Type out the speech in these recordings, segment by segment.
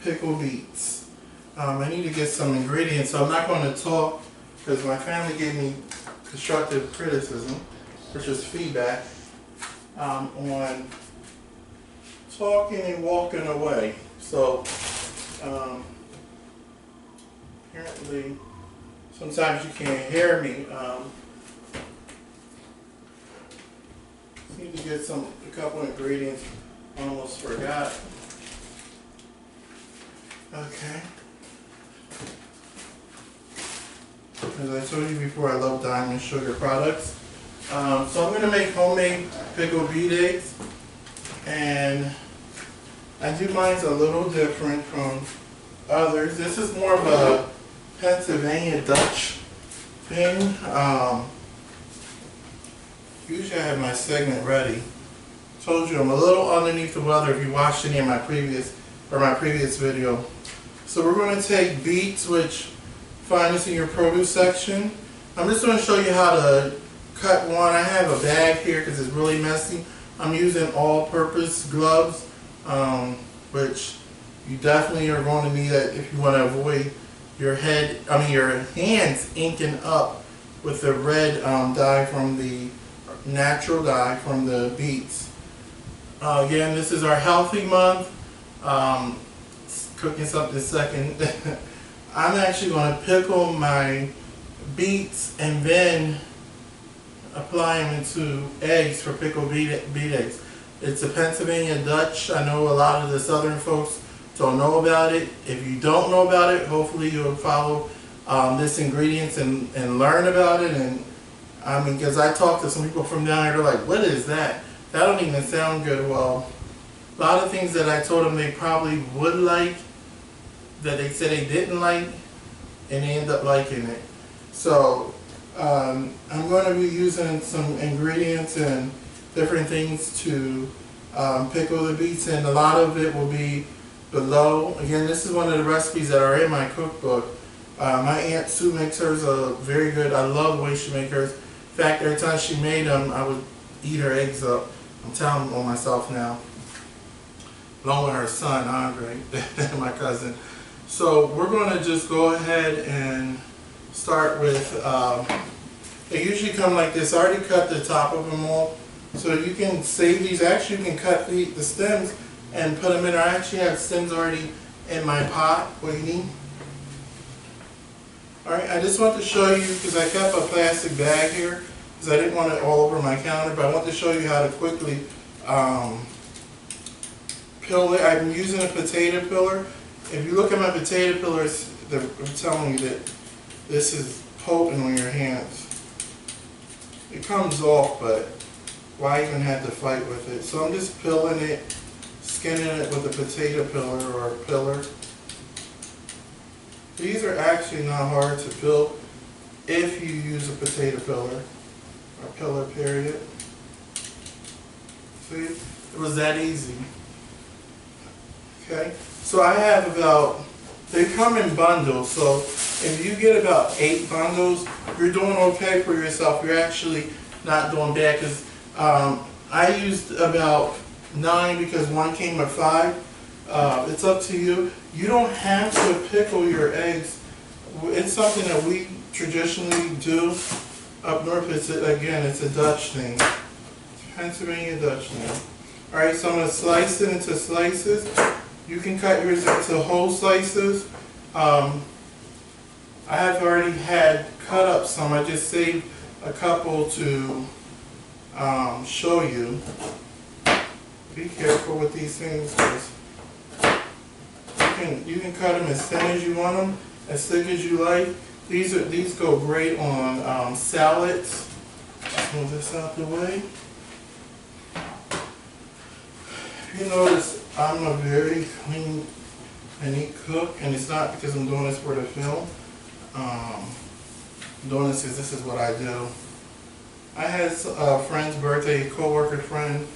pickled beets. I need to get some ingredients, so I'm not going to talk because my family gave me constructive criticism, which is feedback, on talking and walking away. So apparently sometimes you can't hear me. Need to get a couple ingredients. Almost forgot. Okay. As I told you before, I love Diamond Sugar products. So I'm going to make homemade pickled beet eggs, and I do mine a little different from others. This is more of a Pennsylvania Dutch thing. Usually I have my segment ready. Told you I'm a little underneath the weather if you watched any of my previous video. So we're going to take beets, which find this in your produce section. I'm just going to show you how to cut one. I have a bag here because it's really messy. I'm using all-purpose gloves, which you definitely are going to need that if you want to avoid your hands inking up with the red dye from the natural dye from the beets. Again, this is our healthy month. Cooking something second. I'm actually going to pickle my beets and then apply them into eggs for pickled beet eggs. It's a Pennsylvania Dutch. I know a lot of the southern folks don't know about it. If you don't know about it, hopefully you'll follow this ingredients and learn about it. And I mean, because I talked to some people from down here, they're like, what is that? That don't even sound good. Well, a lot of things that I told them they probably would like, that they said they didn't like, and they end up liking it. So I'm going to be using some ingredients and different things to pickle the beets, and a lot of it will be below. Again, this is one of the recipes that are in my cookbook. My Aunt Sue makes hers very good. I love the way she makes hers. In fact, every time she made them, I would eat her eggs up. I'm telling on myself now. Along with her son, Andre, my cousin. So we're going to just go ahead and start with, they usually come like this. I already cut the top of them all. So you can save these. Actually, you can cut the stems and put them in. I actually have stems already in my pot waiting. Alright, I just want to show you, because I kept a plastic bag here, because I didn't want it all over my counter, but I want to show you how to quickly pill it. I'm using a potato peeler. If you look at my potato peelers, I'm telling you that this is potent on your hands. It comes off, but why even have to fight with it? So I'm just peeling it, skinning it with a potato peeler or a peeler. These are actually not hard to peel if you use a potato peeler, or peeler period. See, it was that easy. Okay, so I have they come in bundles, so if you get about 8 bundles, you're doing okay for yourself. You're actually not doing bad, because I used about 9 because one came with 5. It's up to you. You don't have to pickle your eggs. It's something that we traditionally do up north. It's a Dutch thing. It's a Pennsylvania Dutch thing. Alright, so I'm going to slice it into slices. You can cut yours into whole slices. I have already had cut up some. I just saved a couple to show you. Be careful with these things, because you can cut them as thin as you want them, as thick as you like. These go great on salads. Move this out the way. You notice I'm a very clean and neat cook, and it's not because I'm doing this for the film. I'm doing this because this is what I do. I had a friend's birthday, a co-worker friend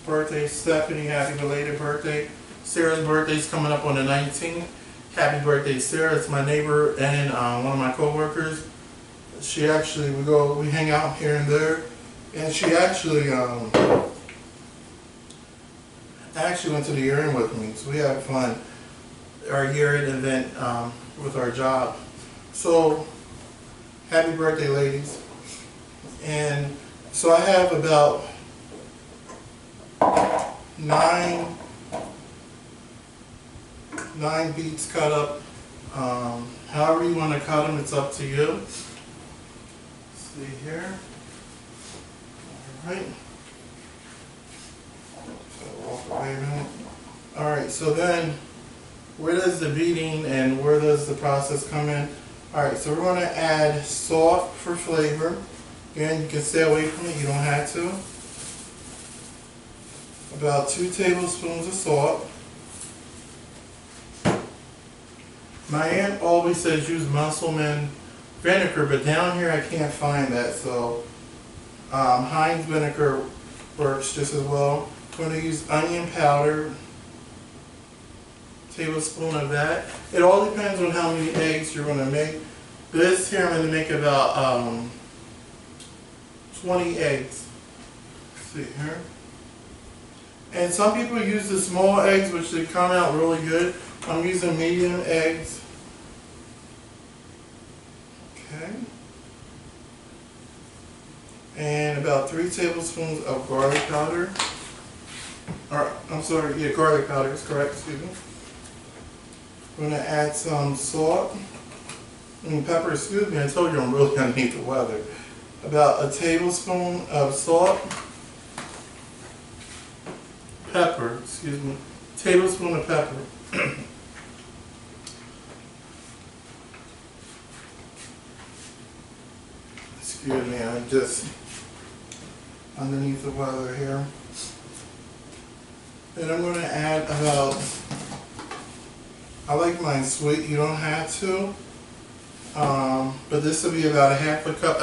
birthday. Stephanie, happy belated birthday. Sarah's birthday is coming up on the 19th. Happy birthday, Sarah. It's my neighbor and one of my co-workers. She actually, we hang out here and there, and she actually went to the urine with me, so we had fun. our year-end event with our job. So, happy birthday, ladies. And so I have about nine beets cut up. However you want to cut them, it's up to you. Let's see here. All right. So walk away a minute. All right. So then, where does the beating and where does the process come in? All right. So we're going to add salt for flavor. Again, you can stay away from it. You don't have to. About 2 tablespoons of salt. My aunt always says use Mcfadden vinegar, but down here I can't find that, so Heinz vinegar works just as well. I'm going to use onion powder, tablespoon of that. It all depends on how many eggs you're going to make. This here I'm going to make about 20 eggs. Let's see here. And some people use the small eggs, which they come out really good. I'm using medium eggs. Okay. And about 3 tablespoons of garlic powder. Or, I'm sorry, yeah, garlic powder is correct, excuse me. I'm going to add some salt. Pepper, excuse me, I told you I'm really underneath the weather. About a tablespoon of salt. Pepper, excuse me. Tablespoon of pepper. Excuse me, I'm just underneath the weather here. Then I'm going to add about, I like mine sweet, you don't have to, but this will be about a half a cup.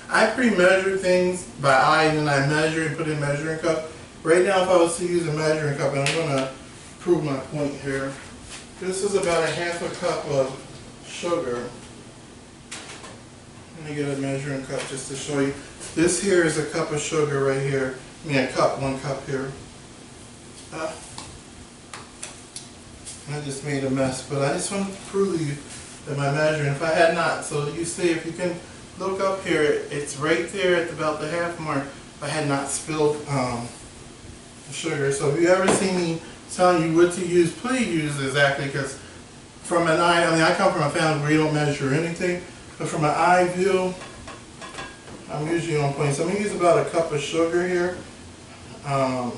I pre-measure things by eye, and then I measure and put in measuring cup. Right now, if I was to use a measuring cup, and I'm going to prove my point here, this is about a half a cup of sugar. Let me get a measuring cup just to show you. This here is a cup of sugar right here. I mean, one cup here. I just made a mess, but I just wanted to prove to you that my measuring, if I had not, so you see, if you can look up here, it's right there at about the half mark. If I had not spilled the sugar. So if you ever see me telling you what to use, please use exactly, because from an eye, I mean, I come from a family where you don't measure anything. But from an eye view, I'm usually on point. So I'm going to use about a cup of sugar here. I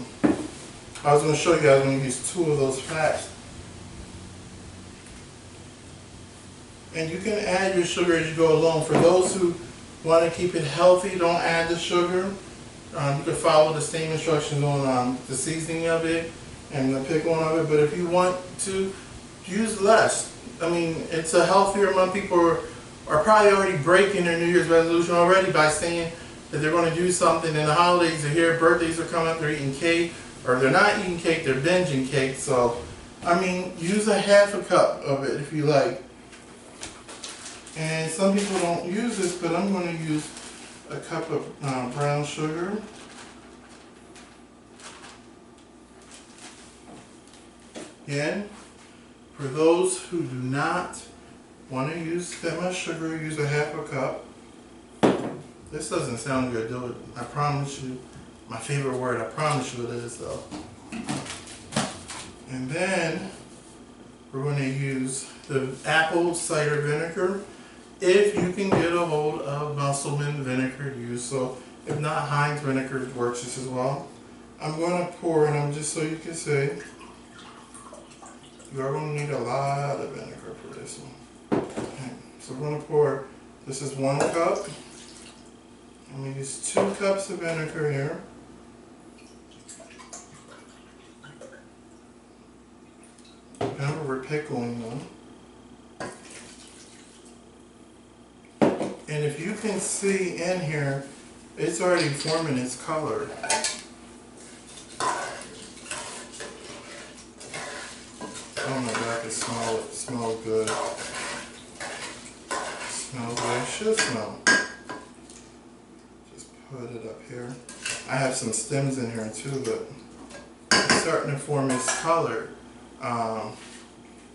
was going to show you, I was going to use 2 of those fats. And you can add your sugar as you go along. For those who want to keep it healthy, don't add the sugar. You can follow the same instructions on the seasoning of it and the pickling of it. But if you want to, use less. I mean, it's a healthier month. People are probably already breaking their New Year's resolution already by saying that they're going to do something, and the holidays are here, birthdays are coming up, they're eating cake, or they're not eating cake, they're binging cake. So, I mean, use a half a cup of it if you like. And some people don't use this, but I'm going to use a cup of brown sugar. Again, for those who do not want to use that much sugar, use a half a cup. This doesn't sound good, do it. I promise you, my favorite word, I promise you it is though. And then we're going to use the apple cider vinegar. If you can get a hold of Mcfadden vinegar, use so. If not, Heinz vinegar works just as well. I'm going to pour, and I'm just so you can see, you're going to need a lot of vinegar for this one. Okay. So we're going to pour, this is 1 cup. I'm going to use 2 cups of vinegar here. Remember, we're pickling them. And if you can see in here, it's already forming its color. Oh my God, I can smell it. It smells good. It smells the way it should smell. Just put it up here. I have some stems in here too, but it's starting to form its color.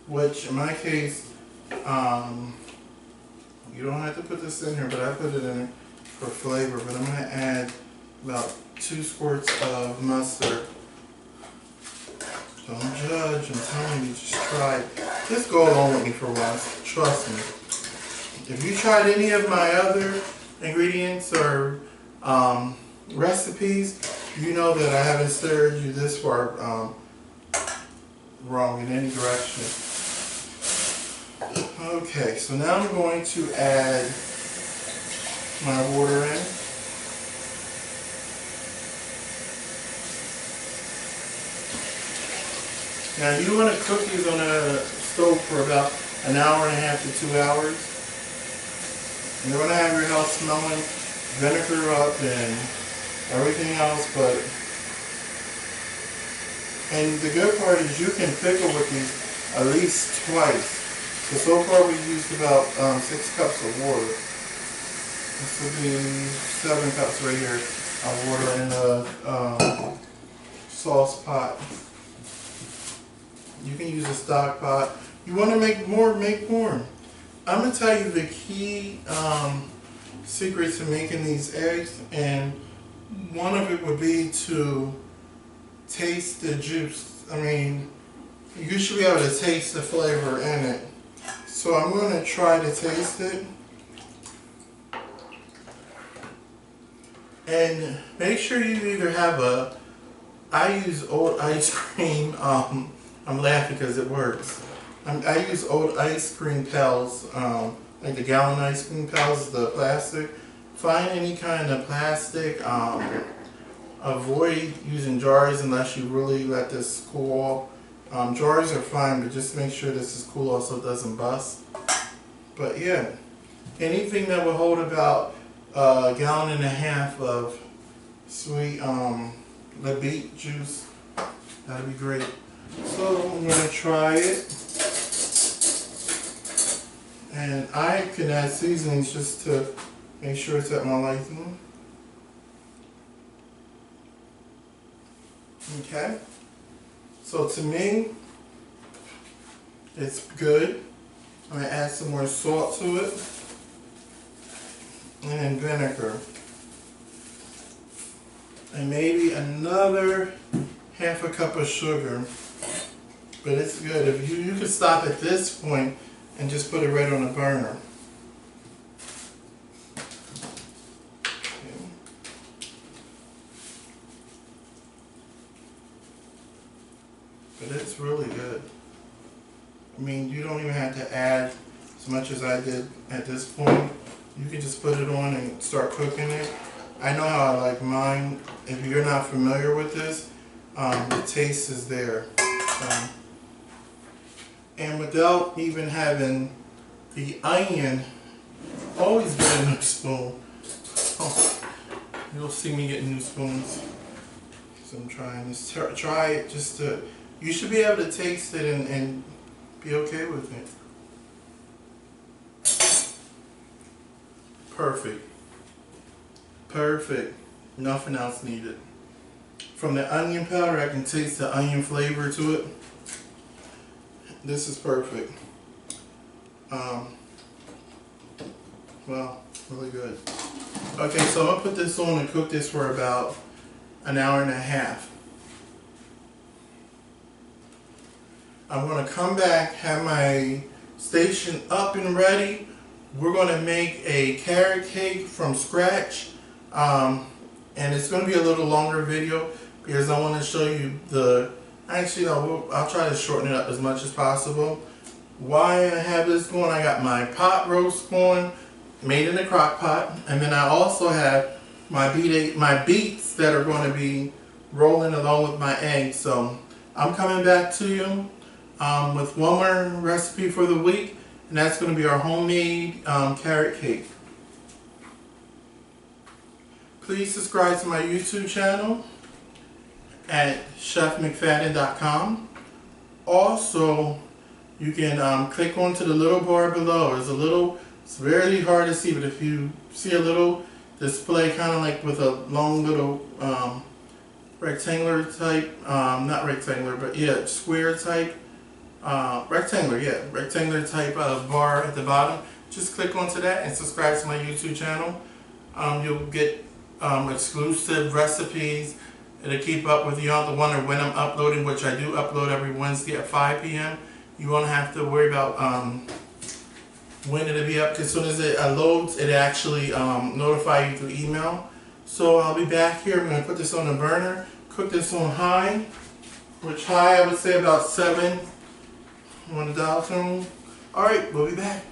which in my case, you don't have to put this in here, but I put it in for flavor. But I'm going to add about 2 squirts of mustard. Don't judge, I'm telling you, just try it. Just go along with me for once, trust me. If you tried any of my other ingredients or recipes, you know that I haven't steered you this far wrong in any direction. Okay, so now I'm going to add my water in. Now you want to cook these on a stove for about 1.5 hours to 2 hours. And you're going to have your house smelling vinegar up and everything else, and the good part is you can pickle with these at least twice. So far we've used about 6 cups of water. This will be 7 cups right here of water in a sauce pot. You can use a stock pot. You want to make more, make more. I'm going to tell you the key secret to making these eggs, and one of it would be to taste the juice. I mean, you should be able to taste the flavor in it. So I'm going to try to taste it. And make sure you either have I use old ice cream. I'm laughing because it works. I use old ice cream pails, like the gallon ice cream pails, the plastic. Find any kind of plastic. Avoid using jars unless you really let this cool off. Jars are fine, but just make sure this is cool off so it doesn't bust. But yeah, anything that will hold about 1.5 gallons of sweet the beet juice, that'll be great. So I'm going to try it. And I can add seasonings just to make sure it's at my liking. Okay. So to me, it's good. I'm going to add some more salt to it. And then vinegar. And maybe another 1/2 cup of sugar. But it's good. If you can stop at this point and just put it right on the burner. Okay. But it's really good. I mean, you don't even have to add as much as I did at this point. You can just put it on and start cooking it. I know how I like mine. If you're not familiar with this, the taste is there. And without even having the onion, always get a new spoon. Oh, you'll see me getting new spoons. So I'm trying this. Try it just to, you should be able to taste it and be okay with it. Perfect. Perfect. Nothing else needed. From the onion powder, I can taste the onion flavor to it. This is perfect. Well, really good. Okay, so I'm gonna put this on and cook this for about 1.5 hours. I'm gonna come back, have my station up and ready. We're gonna make a carrot cake from scratch. And it's gonna be a little longer video because I want to show you actually, no, I'll try to shorten it up as much as possible. Why I have this going, I got my pot roast going, made in a crock pot, and then I also have my beets that are going to be rolling along with my eggs. So I'm coming back to you with one more recipe for the week, and that's going to be our homemade carrot cake. Please subscribe to my YouTube channel at chefmcfadden.com. Also, you can click onto the little bar below. It's very hard to see, but if you see a little display kind of like with a long little rectangular type, not rectangular, but yeah, square type rectangular type of bar at the bottom. Just click onto that and subscribe to my YouTube channel. You'll get exclusive recipes. It'll keep up with you. You don't have to wonder when I'm uploading, which I do upload every Wednesday at 5 p.m. You won't have to worry about when it'll be up, because as soon as it loads, it actually notify you through email. So I'll be back here. I'm going to put this on the burner, cook this on high, which high I would say about 7 on the dial tone. Alright, we'll be back.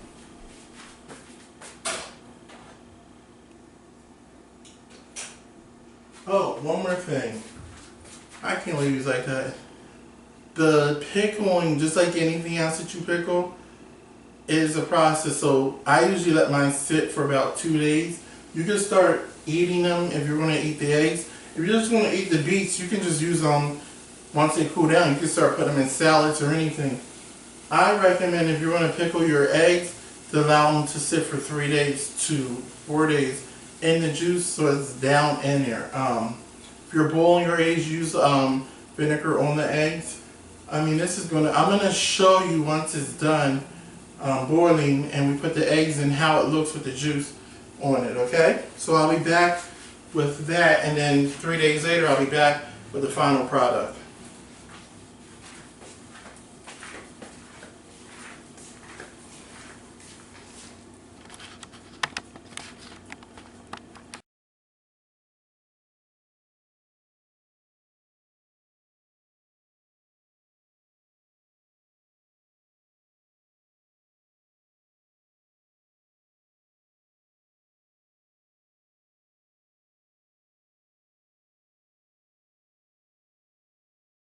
Oh, one more thing. I can't leave these like that. The pickling, just like anything else that you pickle, is a process. So I usually let mine sit for about 2 days. You can start eating them if you're going to eat the eggs. If you're just going to eat the beets, you can just use them once they cool down. You can start putting them in salads or anything. I recommend if you're going to pickle your eggs to allow them to sit for 3 days to 4 days in the juice, so it's down in there. If you're boiling your eggs, use vinegar on the eggs. I'm gonna show you once it's done boiling and we put the eggs in, how it looks with the juice on it. Okay, so I'll be back with that, and then 3 days later I'll be back with the final product.